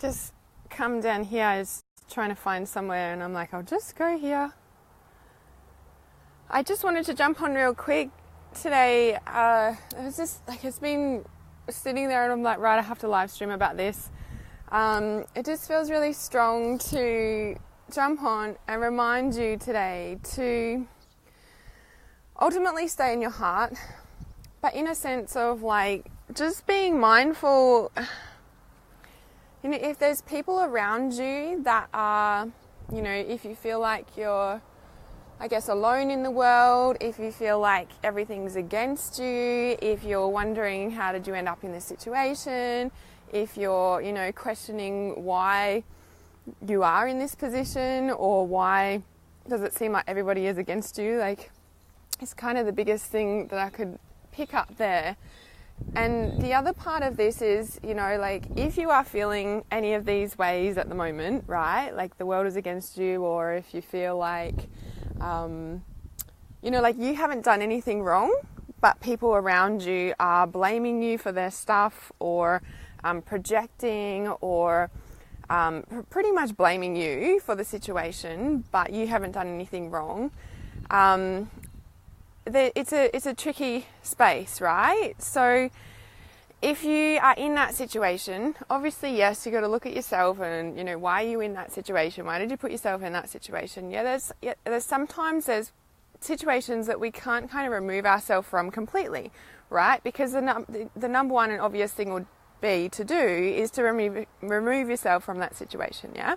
just come down here. I was trying to find somewhere and I'm like, I'll just go here. I just wanted to jump on real quick today. It was just like, it's been sitting there and I'm like, right, I have to live stream about this. It just feels really strong to jump on and remind you today to ultimately stay in your heart, but in a sense of like just being mindful. You know, if there's people around you that are, you know, if you feel like you're, I guess, alone in the world, if you feel like everything's against you, if you're wondering how did you end up in this situation, if you're, you know, questioning why you are in this position or why does it seem like everybody is against you, like it's kind of the biggest thing that I could pick up there. And the other part of this is, you know, like if you are feeling any of these ways at the moment, right, like the world is against you, or if you feel like, you know, like you haven't done anything wrong, but people around you are blaming you for their stuff or projecting or pretty much blaming you for the situation, but you haven't done anything wrong. It's a tricky space, right? So if you are in that situation, obviously, yes, you got to look at yourself and, you know, why are you in that situation? Why did you put yourself in that situation? There's sometimes there's situations that we can't kind of remove ourselves from completely, right? Because the number one and obvious thing would be to do is to remove yourself from that situation, yeah?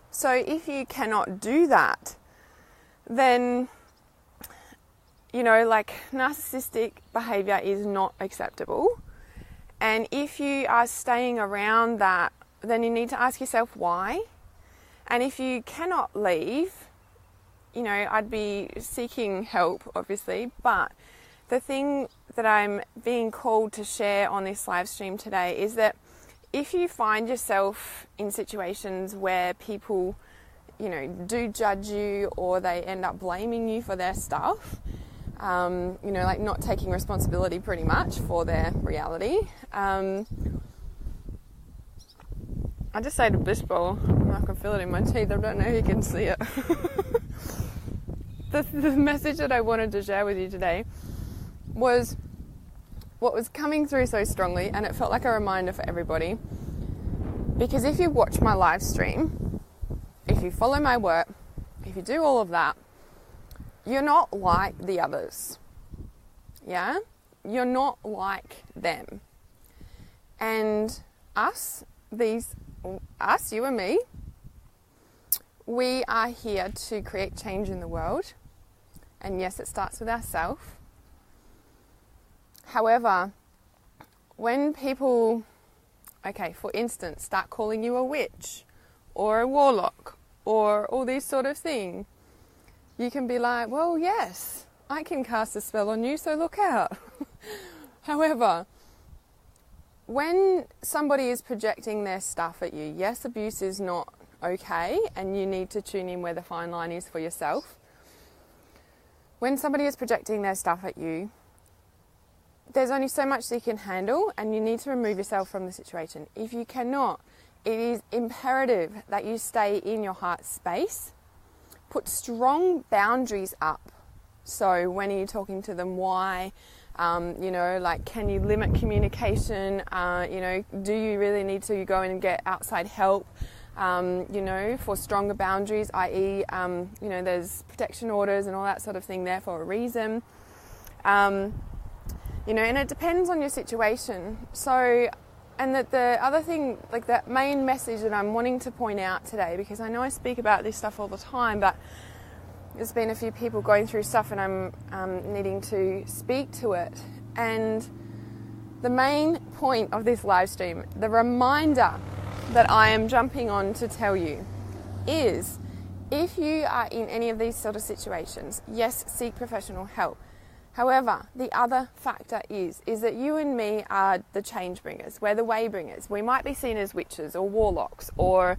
So if you cannot do that, then, you know, like narcissistic behavior is not acceptable. And if you are staying around that, then you need to ask yourself why. And if you cannot leave, you know, I'd be seeking help, obviously. But the thing that I'm being called to share on this live stream today is that if you find yourself in situations where people, you know, do judge you or they end up blaming you for their stuff, you know, like not taking responsibility pretty much for their reality. I just say to Bliss Ball, I can feel it in my teeth, I don't know if you can see it. The message that I wanted to share with you today was what was coming through so strongly, and it felt like a reminder for everybody. Because if you watch my live stream, if you follow my work, if you do all of that, you're not like the others, yeah? You're not like them. And you and me, we are here to create change in the world. And yes, it starts with ourselves. However, when people, okay, for instance, start calling you a witch or a warlock or all these sort of things, you can be like, well, yes, I can cast a spell on you, so look out. However, when somebody is projecting their stuff at you, yes, abuse is not okay, and you need to tune in where the fine line is for yourself. When somebody is projecting their stuff at you, there's only so much that you can handle, and you need to remove yourself from the situation. If you cannot, it is imperative that you stay in your heart space. Put strong boundaries up. So when are you talking to them? Why? You know, like, can you limit communication? You know, do you really need to go in and get outside help? You know, for stronger boundaries, i.e., you know, there's protection orders and all that sort of thing there for a reason. You know, and it depends on your situation. So, and that the other thing, like that main message that I'm wanting to point out today, because I know I speak about this stuff all the time, but there's been a few people going through stuff and I'm needing to speak to it. And the main point of this live stream, the reminder that I am jumping on to tell you is, if you are in any of these sort of situations, yes, seek professional help. However, the other factor is that you and me are the change bringers. We're the way bringers. We might be seen as witches or warlocks or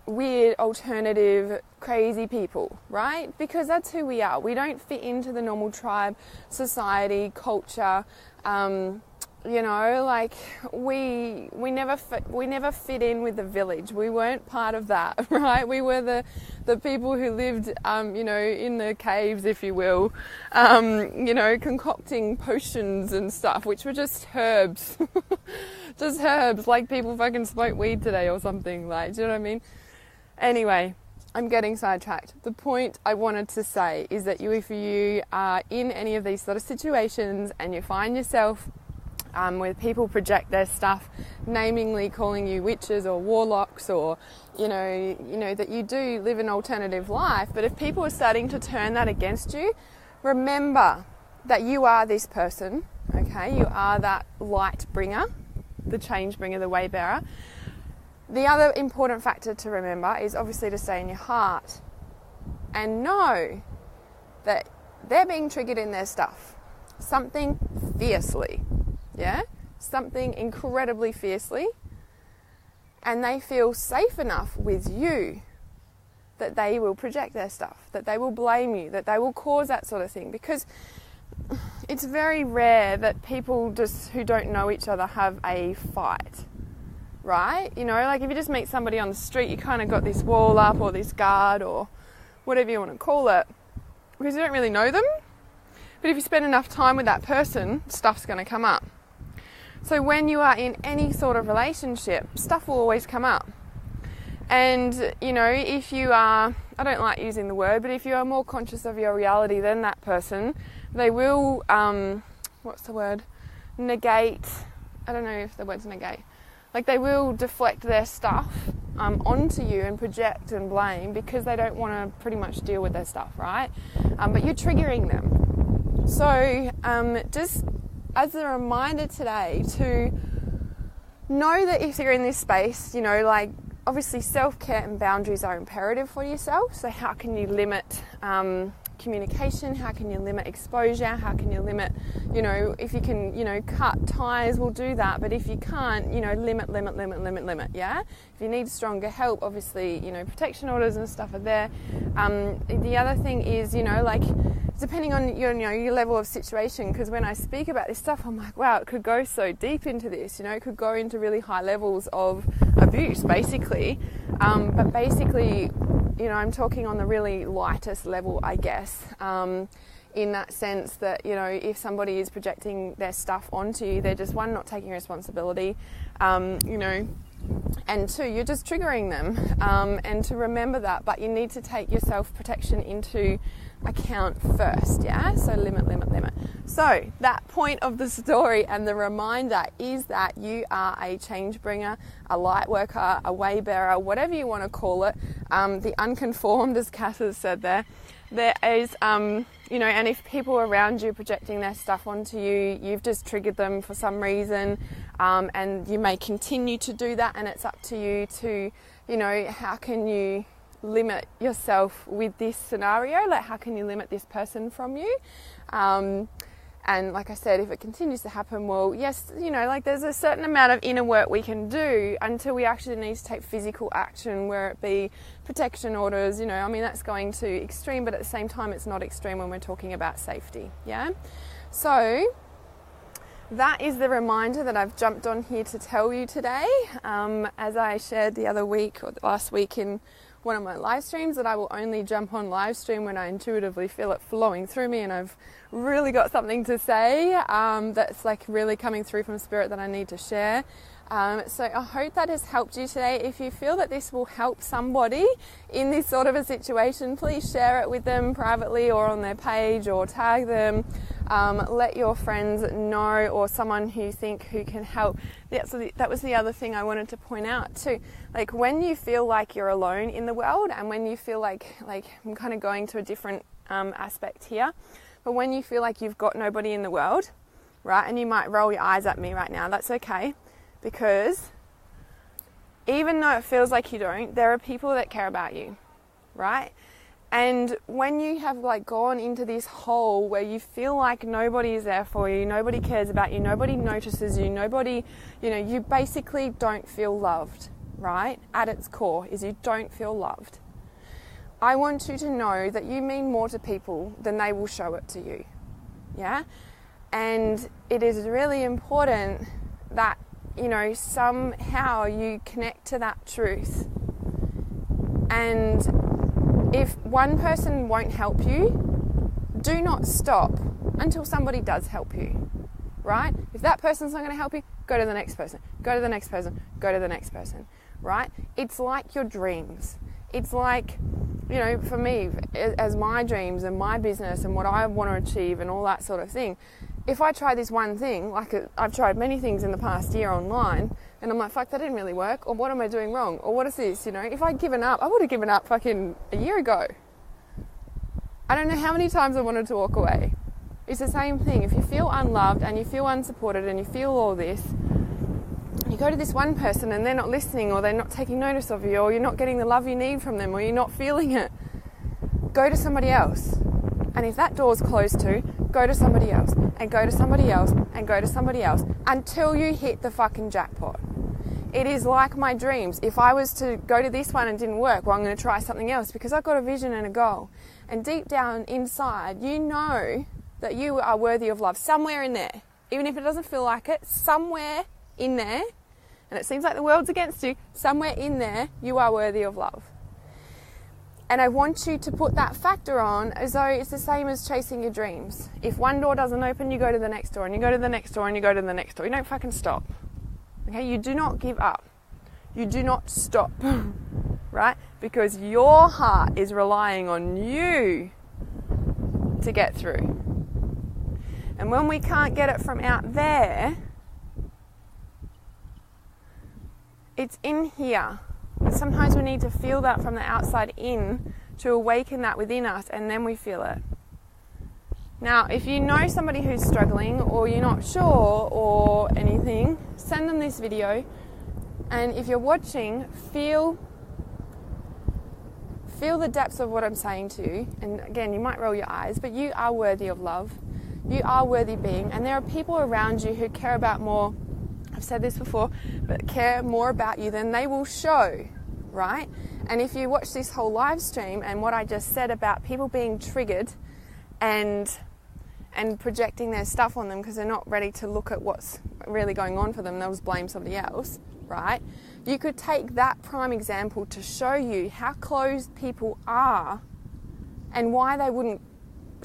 weird, alternative, crazy people, right? Because that's who we are. We don't fit into the normal tribe, society, culture, You know, like we never fit in with the village. We weren't part of that, right? We were the people who lived, you know, in the caves, if you will, you know, concocting potions and stuff, which were just herbs, just herbs, like people fucking smoke weed today or something. Like, do you know what I mean? Anyway, I'm getting sidetracked. The point I wanted to say is that if you are in any of these sort of situations and you find yourself where people project their stuff, namely calling you witches or warlocks, or you know that you do live an alternative life, but if people are starting to turn that against you, remember that you are this person, okay? You are that light bringer, the change bringer, the way bearer. The other important factor to remember is obviously to stay in your heart and know that they're being triggered in their stuff, something fiercely. Yeah, something incredibly fiercely, and they feel safe enough with you that they will project their stuff, that they will blame you, that they will cause that sort of thing, because it's very rare that people just who don't know each other have a fight, right? You know, like if you just meet somebody on the street, you kind of got this wall up or this guard or whatever you want to call it, because you don't really know them. But if you spend enough time with that person, stuff's going to come up. So when you are in any sort of relationship, stuff will always come up. And, you know, if you are, I don't like using the word, but if you are more conscious of your reality than that person, they will, negate, I don't know if the word's negate. Like they will deflect their stuff onto you and project and blame because they don't want to pretty much deal with their stuff, right? But you're triggering them. So just as a reminder today to know that if you're in this space, you know, like obviously self-care and boundaries are imperative for yourself. So how can you limit communication? How can you limit exposure? How can you limit, you know, if you can, you know, cut ties, we'll do that. But if you can't, you know, limit, yeah? If you need stronger help, obviously, you know, protection orders and stuff are there. The other thing is, you know, like depending on your, you know, your level of situation, because when I speak about this stuff, I'm like, wow, it could go so deep into this, you know, it could go into really high levels of abuse, basically. But basically, you know, I'm talking on the really lightest level, I guess, in that sense that, you know, if somebody is projecting their stuff onto you, they're just, one, not taking responsibility, you know, and two, you're just triggering them, and to remember that, but you need to take your self-protection into account first, yeah? So limit. So that point of the story and the reminder is that you are a change bringer, a light worker, a way bearer, whatever you want to call it, the unconformed, as Cass has said there. There is, you know, and if people around you are projecting their stuff onto you, you've just triggered them for some reason, and you may continue to do that, and it's up to you to, you know, how can you limit yourself with this scenario? Like, how can you limit this person from you? And like I said, if it continues to happen, well, yes, you know, like there's a certain amount of inner work we can do until we actually need to take physical action, where it be protection orders, you know, I mean, that's going to extreme, but at the same time, it's not extreme when we're talking about safety, yeah? So that is the reminder that I've jumped on here to tell you today. As I shared the other week or last week in one of my live streams, that I will only jump on live stream when I intuitively feel it flowing through me and I've really got something to say that's like really coming through from spirit that I need to share. So I hope that has helped you today. If you feel that this will help somebody in this sort of a situation, please share it with them privately or on their page, or tag them. Let your friends know, or someone who you think who can help. Yeah, so that was the other thing I wanted to point out too. Like when you feel like you're alone in the world, and when you feel like I'm kind of going to a different aspect here, but when you feel like you've got nobody in the world, right, and you might roll your eyes at me right now, that's okay. Because even though it feels like you don't, there are people that care about you, right? And when you have like gone into this hole where you feel like nobody is there for you, nobody cares about you, nobody notices you, nobody, you know, you basically don't feel loved, right? At its core is you don't feel loved. I want you to know that you mean more to people than they will show it to you, yeah? And it is really important that, you know, somehow you connect to that truth. And if one person won't help you, do not stop until somebody does help you, right? If that person's not going to help you, go to the next person, go to the next person, go to the next person, right? It's like your dreams. It's like, you know, for me, as my dreams and my business and what I want to achieve and all that sort of thing, if I try this one thing, like I've tried many things in the past year online, and I'm like, fuck, that didn't really work, or what am I doing wrong, or what is this, you know? If I'd given up, I would have given up fucking a year ago. I don't know how many times I wanted to walk away. It's the same thing. If you feel unloved and you feel unsupported and you feel all this, you go to this one person and they're not listening, or they're not taking notice of you, or you're not getting the love you need from them, or you're not feeling it, go to somebody else. And if that door's closed too, go to somebody else, and go to somebody else, and go to somebody else, until you hit the fucking jackpot. It is like my dreams. If I was to go to this one and it didn't work, well, I'm going to try something else, because I've got a vision and a goal. And deep down inside, you know that you are worthy of love somewhere in there. Even if it doesn't feel like it, somewhere in there, and it seems like the world's against you, somewhere in there, you are worthy of love. And I want you to put that factor on as though it's the same as chasing your dreams. If one door doesn't open, you go to the next door, and you go to the next door, and you go to the next door. You don't fucking stop. Okay? You do not give up. You do not stop. Right? Because your heart is relying on you to get through. And when we can't get it from out there, it's in here. But sometimes we need to feel that from the outside in to awaken that within us, and then we feel it. Now, if you know somebody who's struggling, or you're not sure or anything, send them this video. And if you're watching, feel the depths of what I'm saying to you. And again, you might roll your eyes, but you are worthy of love. You are worthy being. And there are people around you who care about more, I've said this before, but care more about you than they will show, right? And if you watch this whole live stream and what I just said about people being triggered and projecting their stuff on them because they're not ready to look at what's really going on for them, they'll just blame somebody else, right? You could take that prime example to show you how closed people are and why they wouldn't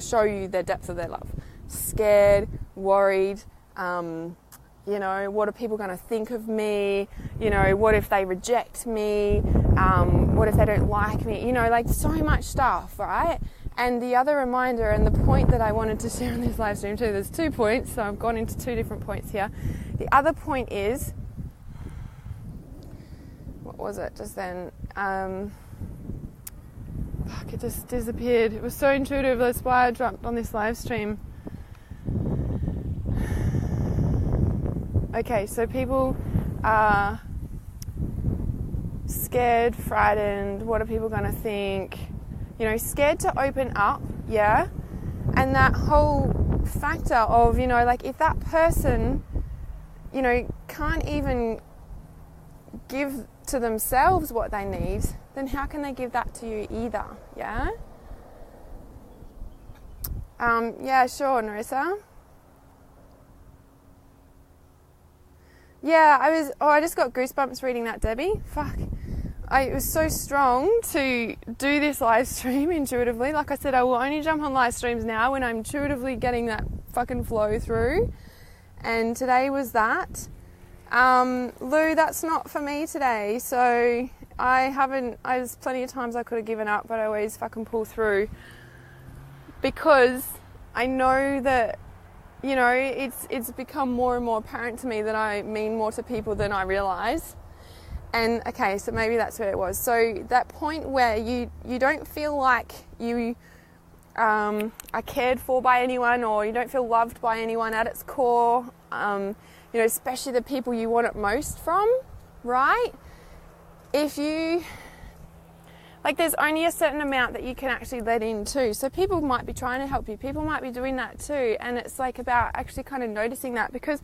show you the depth of their love. Scared, worried, you know, what are people going to think of me? You know, what if they reject me? What if they don't like me? You know, like so much stuff, right? And the other reminder and the point that I wanted to share on this live stream too, there's 2 points, so I've gone into 2 different points here. The other point is, what was it just then? Fuck, it just disappeared. It was so intuitive, that's why I jumped on this live stream. Okay, so people are scared, frightened, what are people going to think? You know, scared to open up, yeah? And that whole factor of, you know, like if that person, you know, can't even give to themselves what they need, then how can they give that to you either, yeah? Yeah, sure, Narissa. Yeah, I just got goosebumps reading that, Debbie. Fuck. It was so strong to do this live stream intuitively. Like I said, I will only jump on live streams now when I'm intuitively getting that fucking flow through. And today was that. Lou, that's not for me today. So there's plenty of times I could have given up, but I always fucking pull through. Because I know that, you know, it's become more and more apparent to me that I mean more to people than I realise. And okay, so maybe that's where it was. So that point where you don't feel like you are cared for by anyone, or you don't feel loved by anyone at its core, you know, especially the people you want it most from, right? There's only a certain amount that you can actually let in too. So people might be trying to help you. People might be doing that too. And it's like about actually kind of noticing that, because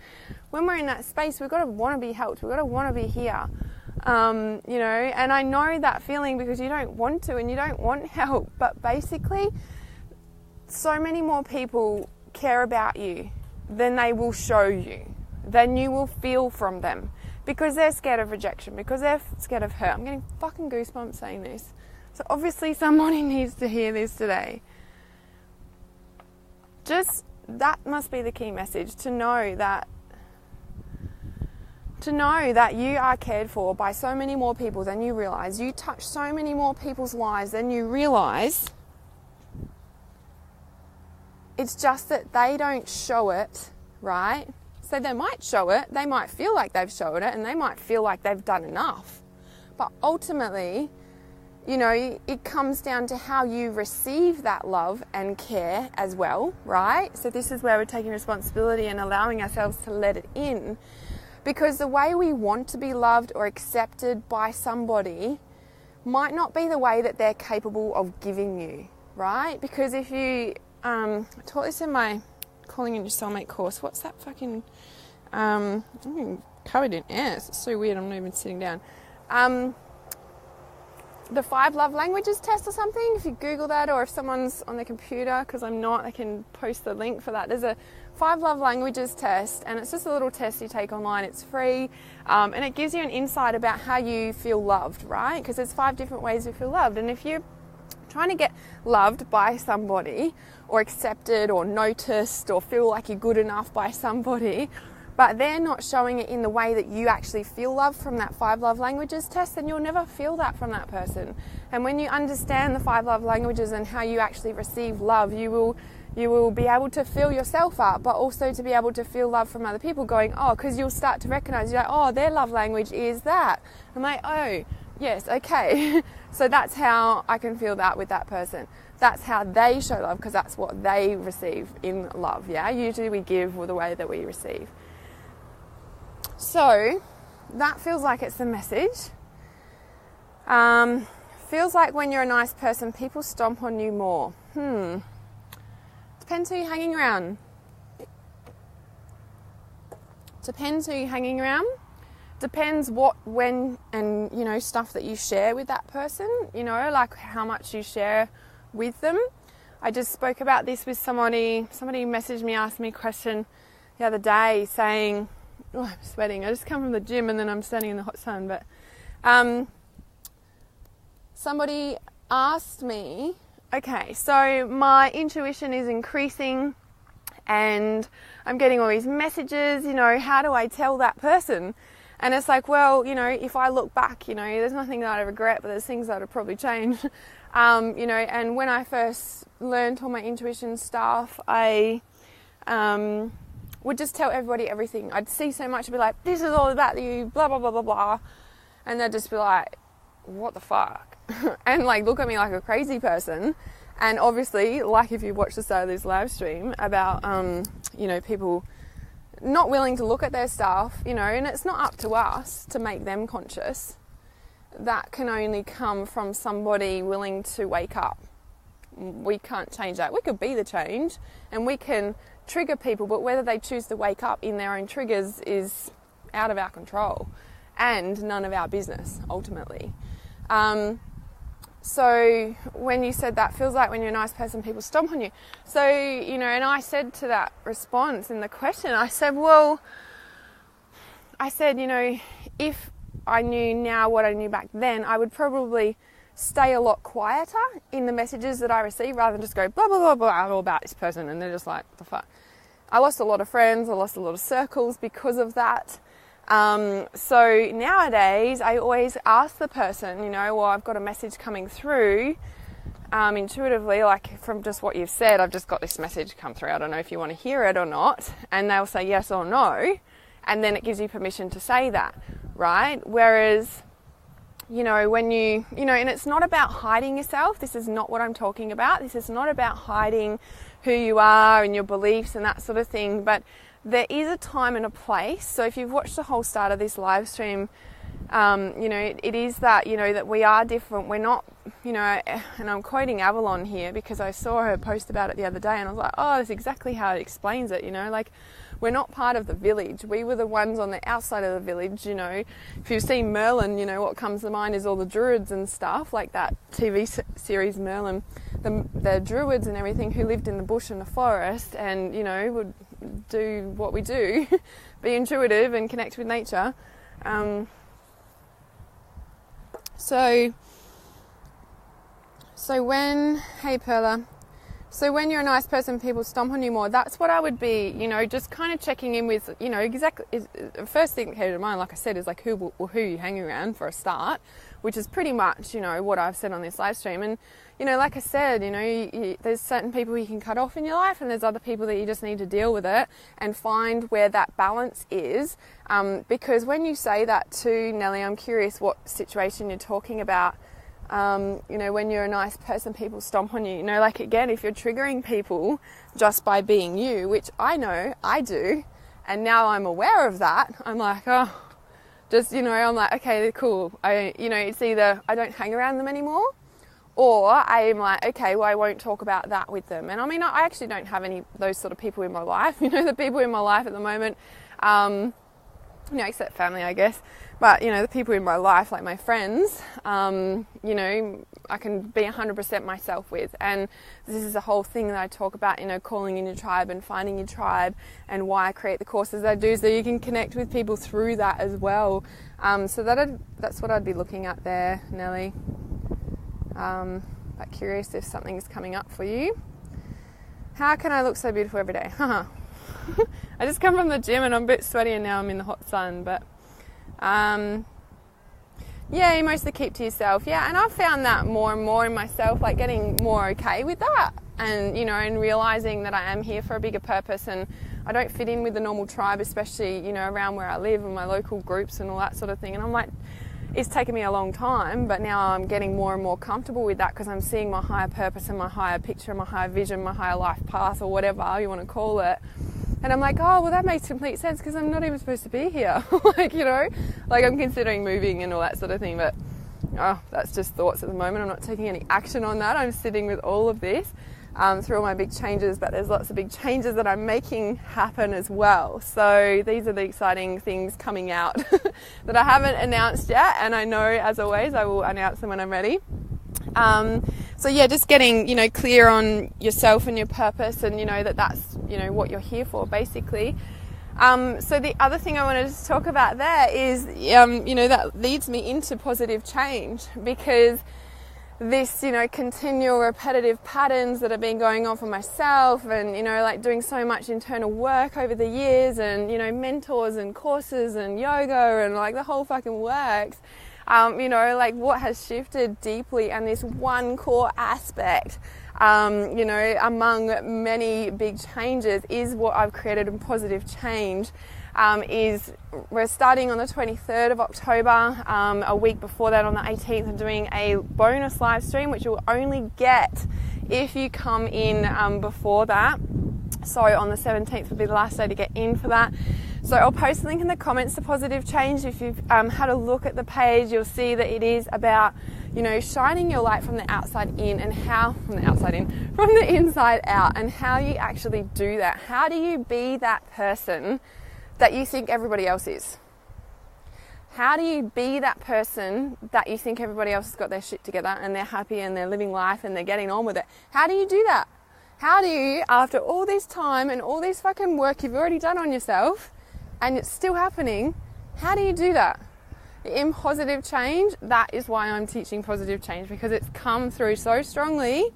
when we're in that space, we've got to want to be helped. We've got to want to be here. You know, and I know that feeling because you don't want to and you don't want help. But basically, so many more people care about you then they will show you. Then you will feel from them because they're scared of rejection, because they're scared of hurt. I'm getting fucking goosebumps saying this. So obviously somebody needs to hear this today. Just that must be the key message, to know that you are cared for by so many more people than you realize. You touch so many more people's lives than you realize. It's just that they don't show it, right? So they might show it, they might feel like they've showed it, and they might feel like they've done enough. But ultimately, you know, it comes down to how you receive that love and care as well, right? So this is where we're taking responsibility and allowing ourselves to let it in. Because the way we want to be loved or accepted by somebody might not be the way that they're capable of giving you, right? Because if you, I taught this in my Calling in Your Soulmate course. What's that fucking, I'm covered in ass. It's so weird, I'm not even sitting down. The 5 love languages test or something, if you Google that, or if someone's on their computer, because I'm not, I can post the link for that. There's a 5 love languages test, and it's just a little test you take online. It's free, and it gives you an insight about how you feel loved, right? Because there's 5 different ways you feel loved, and if you're trying to get loved by somebody, or accepted, or noticed, or feel like you're good enough by somebody, but they're not showing it in the way that you actually feel love from that 5 love languages test, then you'll never feel that from that person. And when you understand the 5 love languages and how you actually receive love, you will be able to fill yourself up, but also to be able to feel love from other people, going, oh, because you'll start to recognize, you're like, oh, their love language is that. I'm like, oh, yes, okay. So that's how I can feel that with that person. That's how they show love, because that's what they receive in love, yeah? Usually we give the way that we receive. So that feels like it's the message. Feels like when you're a nice person, people stomp on you more. Depends who you're hanging around. Depends who you're hanging around. Depends what, when, and, you know, stuff that you share with that person. You know, like how much you share with them. I just spoke about this with somebody. Somebody messaged me, asked me a question the other day saying, oh, I'm sweating. I just come from the gym and then I'm standing in the hot sun. But somebody asked me, okay, so my intuition is increasing and I'm getting all these messages, you know, how do I tell that person? And it's like, well, you know, if I look back, you know, there's nothing that I regret, but there's things that I'd probably change. You know, and when I first learned all my intuition stuff, I would just tell everybody everything. I'd see so much, I'd be like, this is all about you, blah, blah, blah, blah, blah. And they'd just be like, what the fuck? And like look at me like a crazy person. And obviously, like if you watch the start of this live stream about, you know, people not willing to look at their stuff, you know, and it's not up to us to make them conscious. That can only come from somebody willing to wake up. We can't change that. We could be the change and we can trigger people, but whether they choose to wake up in their own triggers is out of our control and none of our business, ultimately. So when you said that feels like when you're a nice person, people stomp on you. So, you know, and I said to that response in the question, I said, you know, if I knew now what I knew back then, I would probably stay a lot quieter in the messages that I receive rather than just go blah, blah, blah, blah, all about this person. And they're just like, the fuck. I lost a lot of friends. I lost a lot of circles because of that. So nowadays I always ask the person, you know, well, I've got a message coming through, intuitively, like from just what you've said, I've just got this message come through. I don't know if you want to hear it or not. And they'll say yes or no. And then it gives you permission to say that, right? Whereas, you know, when you know, and it's not about hiding yourself. This is not what I'm talking about. This is not about hiding who you are and your beliefs and that sort of thing. But there is a time and a place. So if you've watched the whole start of this live stream, It is that, that we are different. We're not, and I'm quoting Avalon here because I saw her post about it the other day and I was like, oh, that's exactly how it explains it, like we're not part of the village. We were the ones on the outside of the village, If you've seen Merlin, what comes to mind is all the druids and stuff, like that TV series Merlin, the druids and everything who lived in the bush and the forest and, would do what we do, be intuitive and connect with nature. So when, hey Perla, so when you're a nice person, people stomp on you more. That's what I would be, just kind of checking in with, exactly. The first thing that came to mind, like I said, is like who you hang around for a start, which is pretty much, what I've said on this live stream. And, like I said, there's certain people you can cut off in your life and there's other people that you just need to deal with it and find where that balance is. Because when you say that too, Nelly, I'm curious what situation you're talking about. When you're a nice person, people stomp on you. Like again, if you're triggering people just by being you, which I know I do, and now I'm aware of that, I'm like, I'm like, okay, cool. It's either I don't hang around them anymore, or I'm like, okay, well, I won't talk about that with them. And I mean, I actually don't have any of those sort of people in my life. The people in my life at the moment, except family, I guess. But, the people in my life, like my friends, I can be 100% myself with. And this is a whole thing that I talk about, calling in your tribe and finding your tribe and why I create the courses I do so you can connect with people through that as well. So that's what I'd be looking at there, Nelly. But curious if something's coming up for you. How can I look so beautiful every day? I just come from the gym and I'm a bit sweaty and now I'm in the hot sun, but you mostly keep to yourself. Yeah, and I've found that more and more in myself, like getting more okay with that and, and realizing that I am here for a bigger purpose and I don't fit in with the normal tribe, especially, around where I live and my local groups and all that sort of thing. And I'm like, it's taken me a long time, but now I'm getting more and more comfortable with that because I'm seeing my higher purpose and my higher picture, my higher vision, my higher life path or whatever you want to call it. And I'm like, oh, well, that makes complete sense because I'm not even supposed to be here. like I'm considering moving and all that sort of thing. But, that's just thoughts at the moment. I'm not taking any action on that. I'm sitting with all of this through all my big changes. But there's lots of big changes that I'm making happen as well. So these are the exciting things coming out that I haven't announced yet. And I know, as always, I will announce them when I'm ready. Just getting, clear on yourself and your purpose and, that's, what you're here for, basically. So the other thing I wanted to talk about there is, that leads me into positive change because this, continual repetitive patterns that have been going on for myself and, like doing so much internal work over the years and, mentors and courses and yoga and like the whole fucking works. Like what has shifted deeply and this one core aspect, among many big changes is what I've created in positive change, is we're starting on the 23rd of October, a week before that on the 18th, I'm doing a bonus live stream, which you'll only get if you come in before that. So on the 17th will be the last day to get in for that. So I'll post a link in the comments to Positive Change. If you've had a look at the page, you'll see that it is about, shining your light from the outside in and from the inside out and how you actually do that. How do you be that person that you think everybody else is? How do you be that person that you think everybody else has got their shit together and they're happy and they're living life and they're getting on with it? How do you do that? How do you, after all this time and all this fucking work you've already done on yourself, and it's still happening, how do you do that? In positive change, that is why I'm teaching positive change, because it's come through so strongly.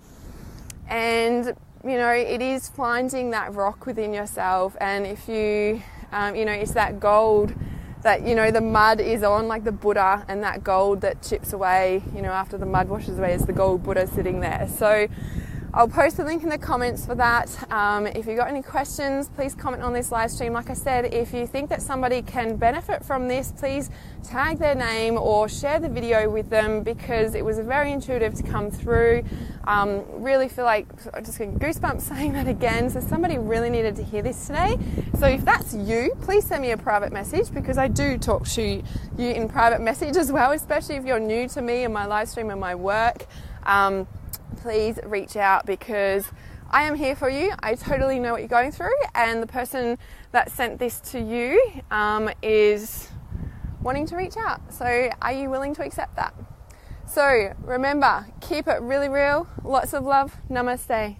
And, it is finding that rock within yourself. And if you, it's that gold that, the mud is on, like the Buddha, and that gold that chips away, after the mud washes away, is the gold Buddha sitting there. So I'll post a link in the comments for that. If you've got any questions, please comment on this live stream. Like I said, if you think that somebody can benefit from this, please tag their name or share the video with them, because it was very intuitive to come through. Really feel like I'm just getting goosebumps saying that again. So somebody really needed to hear this today. So if that's you, please send me a private message, because I do talk to you in private message as well, especially if you're new to me and my live stream and my work. Please reach out, because I am here for you. I totally know what you're going through, and the person that sent this to you is wanting to reach out. So are you willing to accept that? So remember, keep it really real. Lots of love. Namaste.